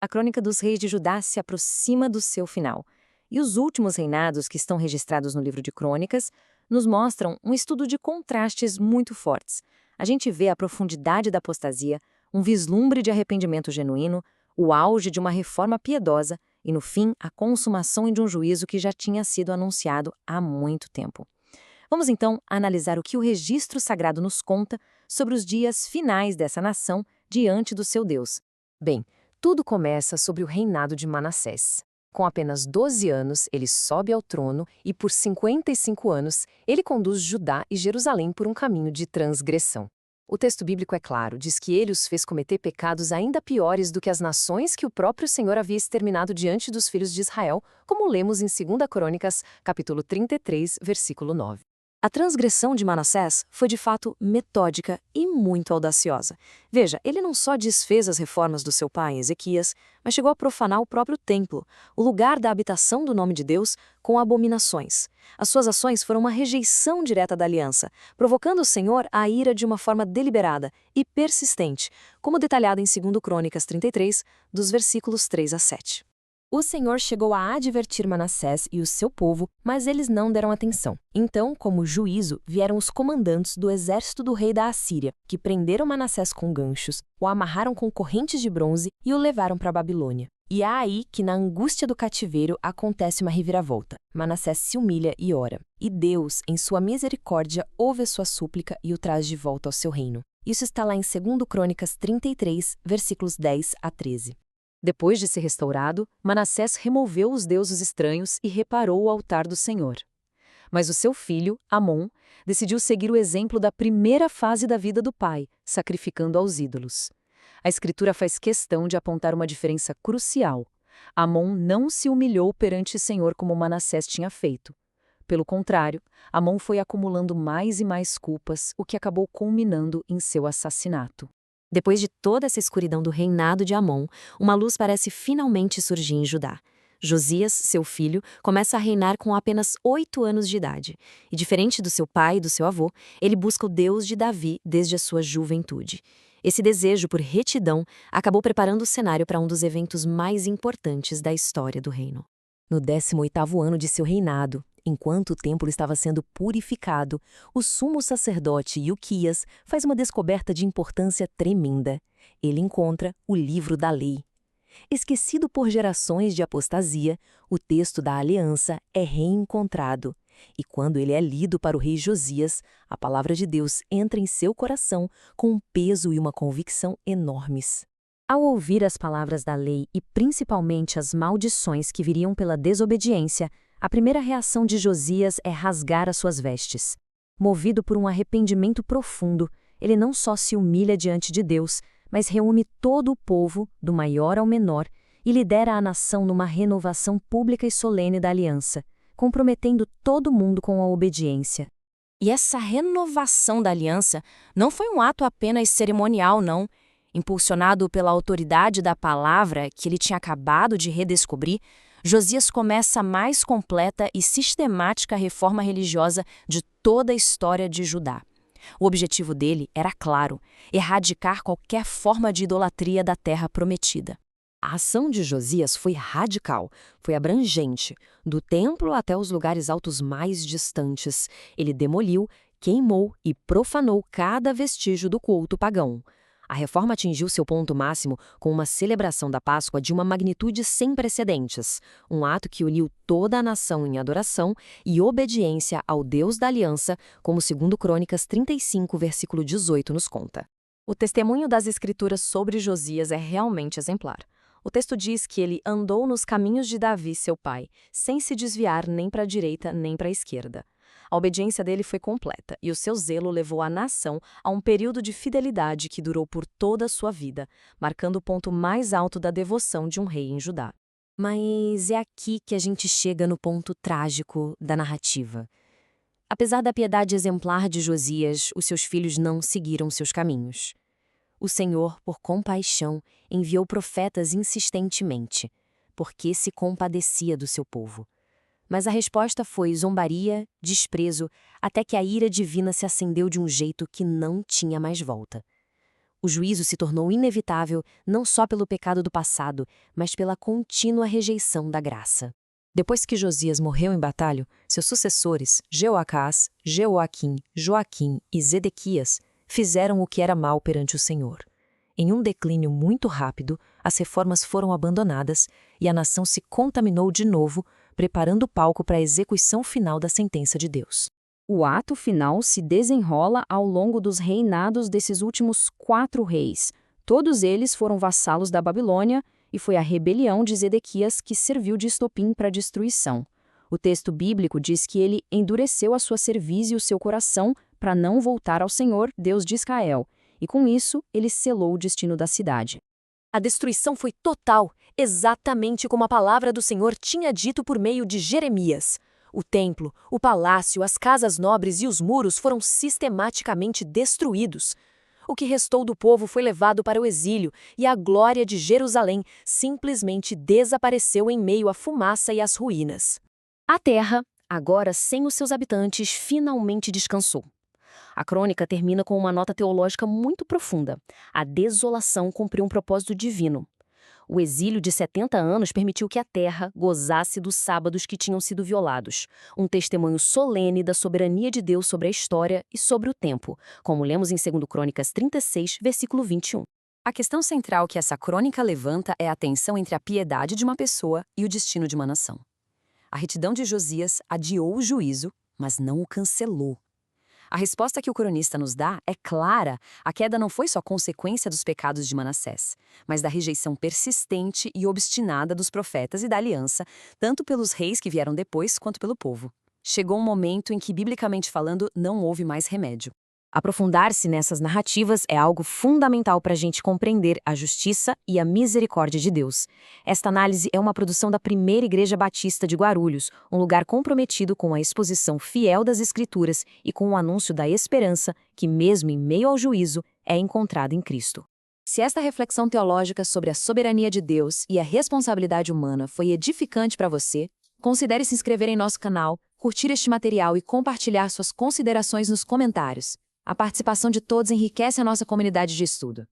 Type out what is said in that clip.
A crônica dos reis de Judá se aproxima do seu final. E os últimos reinados que estão registrados no livro de Crônicas nos mostram um estudo de contrastes muito fortes. A gente vê a profundidade da apostasia, um vislumbre de arrependimento genuíno, o auge de uma reforma piedosa e, no fim, a consumação de um juízo que já tinha sido anunciado há muito tempo. Vamos então analisar o que o registro sagrado nos conta sobre os dias finais dessa nação diante do seu Deus. Bem, tudo começa sobre o reinado de Manassés. Com apenas 12 anos, ele sobe ao trono e, por 55 anos, ele conduz Judá e Jerusalém por um caminho de transgressão. O texto bíblico é claro, diz que ele os fez cometer pecados ainda piores do que as nações que o próprio Senhor havia exterminado diante dos filhos de Israel, como lemos em 2 Crônicas, capítulo 33, versículo 9. A transgressão de Manassés foi de fato metódica e muito audaciosa. Veja, ele não só desfez as reformas do seu pai, Ezequias, mas chegou a profanar o próprio templo, o lugar da habitação do nome de Deus, com abominações. As suas ações foram uma rejeição direta da aliança, provocando o Senhor a ira de uma forma deliberada e persistente, como detalhado em 2 Crônicas 33, dos versículos 3 a 7. O Senhor chegou a advertir Manassés e o seu povo, mas eles não deram atenção. Então, como juízo, vieram os comandantes do exército do rei da Assíria, que prenderam Manassés com ganchos, o amarraram com correntes de bronze e o levaram para a Babilônia. E é aí que, na angústia do cativeiro, acontece uma reviravolta. Manassés se humilha e ora. E Deus, em sua misericórdia, ouve a sua súplica e o traz de volta ao seu reino. Isso está lá em 2 Crônicas 33, versículos 10 a 13. Depois de ser restaurado, Manassés removeu os deuses estranhos e reparou o altar do Senhor. Mas o seu filho, Amon, decidiu seguir o exemplo da primeira fase da vida do pai, sacrificando aos ídolos. A Escritura faz questão de apontar uma diferença crucial. Amon não se humilhou perante o Senhor como Manassés tinha feito. Pelo contrário, Amon foi acumulando mais e mais culpas, o que acabou culminando em seu assassinato. Depois de toda essa escuridão do reinado de Amon, uma luz parece finalmente surgir em Judá. Josias, seu filho, começa a reinar com apenas 8 anos de idade. E diferente do seu pai e do seu avô, ele busca o Deus de Davi desde a sua juventude. Esse desejo por retidão acabou preparando o cenário para um dos eventos mais importantes da história do reino. No 18º ano de seu reinado, enquanto o templo estava sendo purificado, o sumo sacerdote Ilquias faz uma descoberta de importância tremenda. Ele encontra o livro da lei. Esquecido por gerações de apostasia, o texto da aliança é reencontrado. E quando ele é lido para o rei Josias, a palavra de Deus entra em seu coração com um peso e uma convicção enormes. Ao ouvir as palavras da lei e principalmente as maldições que viriam pela desobediência, a primeira reação de Josias é rasgar as suas vestes. Movido por um arrependimento profundo, ele não só se humilha diante de Deus, mas reúne todo o povo, do maior ao menor, e lidera a nação numa renovação pública e solene da aliança, comprometendo todo mundo com a obediência. E essa renovação da aliança não foi um ato apenas cerimonial, não. Impulsionado pela autoridade da palavra que ele tinha acabado de redescobrir, Josias começa a mais completa e sistemática reforma religiosa de toda a história de Judá. O objetivo dele era claro: erradicar qualquer forma de idolatria da terra prometida. A ação de Josias foi radical, foi abrangente, do templo até os lugares altos mais distantes. Ele demoliu, queimou e profanou cada vestígio do culto pagão. A reforma atingiu seu ponto máximo com uma celebração da Páscoa de uma magnitude sem precedentes, um ato que uniu toda a nação em adoração e obediência ao Deus da Aliança, como 2 Crônicas 35, versículo 18 nos conta. O testemunho das Escrituras sobre Josias é realmente exemplar. O texto diz que ele andou nos caminhos de Davi, seu pai, sem se desviar nem para a direita nem para a esquerda. A obediência dele foi completa e o seu zelo levou a nação a um período de fidelidade que durou por toda a sua vida, marcando o ponto mais alto da devoção de um rei em Judá. Mas é aqui que a gente chega no ponto trágico da narrativa. Apesar da piedade exemplar de Josias, os seus filhos não seguiram seus caminhos. O Senhor, por compaixão, enviou profetas insistentemente, porque se compadecia do seu povo. Mas a resposta foi zombaria, desprezo, até que a ira divina se acendeu de um jeito que não tinha mais volta. O juízo se tornou inevitável não só pelo pecado do passado, mas pela contínua rejeição da graça. Depois que Josias morreu em batalha, seus sucessores, Jeoacás, Jeoaquim, Joaquim e Zedequias, fizeram o que era mal perante o Senhor. Em um declínio muito rápido, as reformas foram abandonadas e a nação se contaminou de novo, preparando o palco para a execução final da sentença de Deus. O ato final se desenrola ao longo dos reinados desses últimos 4 reis. Todos eles foram vassalos da Babilônia e foi a rebelião de Zedequias que serviu de estopim para a destruição. O texto bíblico diz que ele endureceu a sua cerviz e o seu coração para não voltar ao Senhor, Deus de Israel, e com isso ele selou o destino da cidade. A destruição foi total, exatamente como a palavra do Senhor tinha dito por meio de Jeremias. O templo, o palácio, as casas nobres e os muros foram sistematicamente destruídos. O que restou do povo foi levado para o exílio e a glória de Jerusalém simplesmente desapareceu em meio à fumaça e às ruínas. A terra, agora sem os seus habitantes, finalmente descansou. A crônica termina com uma nota teológica muito profunda. A desolação cumpriu um propósito divino. O exílio de 70 anos permitiu que a terra gozasse dos sábados que tinham sido violados, um testemunho solene da soberania de Deus sobre a história e sobre o tempo, como lemos em 2 Crônicas 36, versículo 21. A questão central que essa crônica levanta é a tensão entre a piedade de uma pessoa e o destino de uma nação. A retidão de Josias adiou o juízo, mas não o cancelou. A resposta que o cronista nos dá é clara: a queda não foi só consequência dos pecados de Manassés, mas da rejeição persistente e obstinada dos profetas e da aliança, tanto pelos reis que vieram depois quanto pelo povo. Chegou um momento em que, biblicamente falando, não houve mais remédio. Aprofundar-se nessas narrativas é algo fundamental para a gente compreender a justiça e a misericórdia de Deus. Esta análise é uma produção da Primeira Igreja Batista de Guarulhos, um lugar comprometido com a exposição fiel das Escrituras e com o anúncio da esperança que, mesmo em meio ao juízo, é encontrada em Cristo. Se esta reflexão teológica sobre a soberania de Deus e a responsabilidade humana foi edificante para você, considere se inscrever em nosso canal, curtir este material e compartilhar suas considerações nos comentários. A participação de todos enriquece a nossa comunidade de estudo.